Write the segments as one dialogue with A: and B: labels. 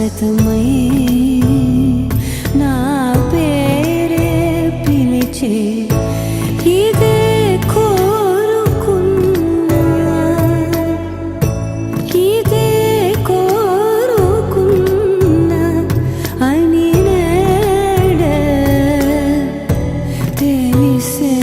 A: శాశ్వతమై నా పేరే పిలిచే ఇదే కోరుకున్నా ఇదే కోరుకున్నా అని నేడే తెలిసే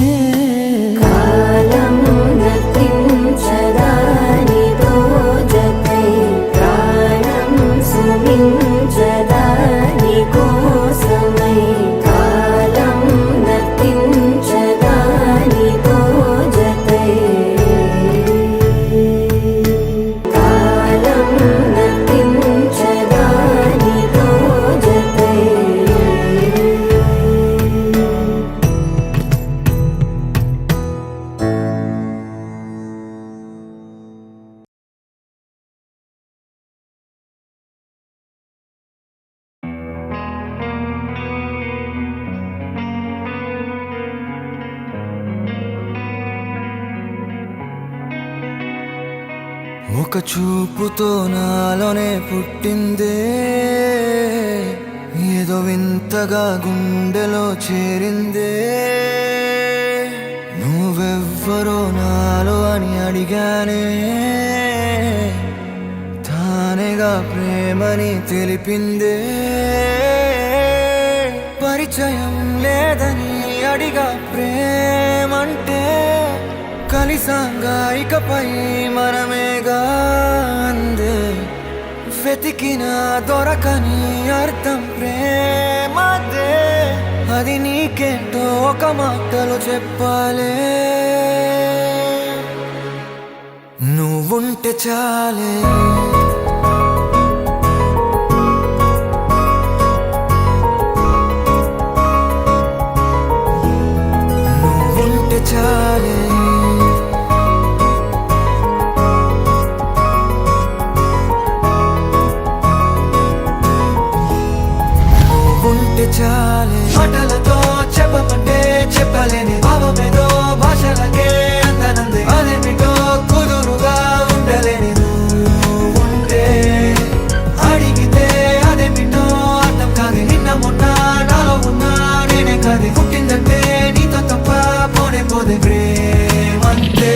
B: ఒక చూపుతో నాలోనే పుట్టిందే ఏదో వింతగా గుండెలో చేరిందే నువ్వెవ్వరో నాలో అని అడిగానే తానేగా ప్రేమని తెలిపిందే పరిచయం లేదని అడిగా ప్రేమంటే కలిసాంగా ఇకపై మనమేగా అందే వెతికిన దొరకని అర్థం ప్రేమదే అది నీకేంటో ఒక మాటలో చెప్పాలే నువ్వుంటే చాలే నువ్వుంటే చాలే చాలే మాటలతో చెప్పమంటే చెప్పలేని భావమేదో భాషలకే అందనందే అదేమిటో కుదురుగా ఉండలేని ఉంటే అడిగితే అదేమిటో అర్థం కాదు నిన్న మొన్న నాలో ఉన్నా నేనే కాదు పుట్టిందంటే నీతో తప్ప పోనే పోదే ప్రేమంతే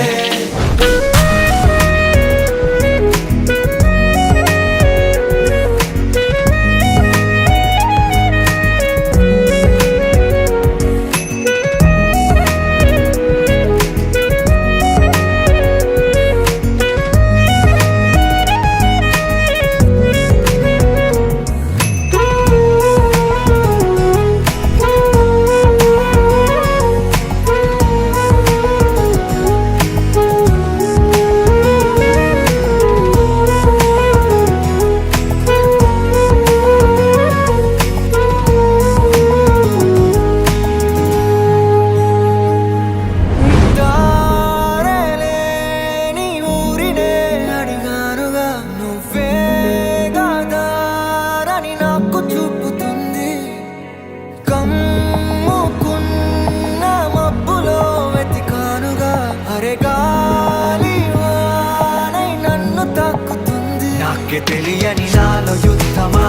B: తెలియని నాలో యుద్ధమా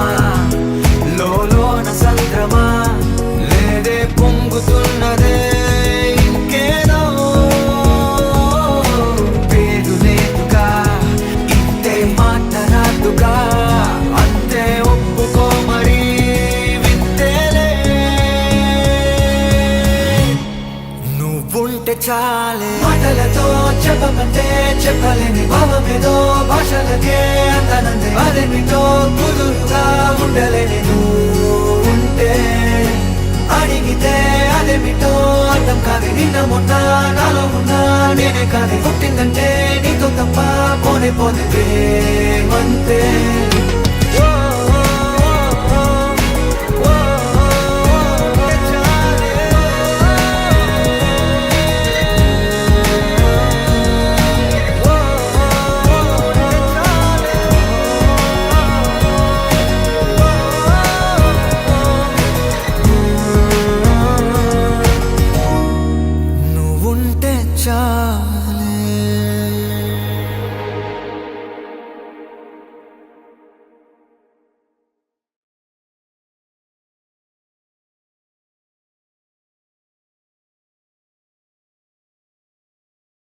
B: లోన సంద్రమా లేదే పొంగుతున్నదే ఇంకేదో పేరు లేదుగా ఇంతే మాట్లాడుగా అంతే ఒప్పుకో మరి వింతేలే నువ్వుంటే చాలే మాటలతో చెప్పమంటే చెప్పలేని భావమేదో భాషలకే అందనందే అదేమిటో కుదురుగా ఉండలేని ఉంటే అడిగితే అదేమిటో అర్థం కాదు నిన్న మొన్న నాలో ఉన్నా నేనే కాదు పుట్టిందంటే నీతో తప్ప పోనే పోతే ప్రేమంతే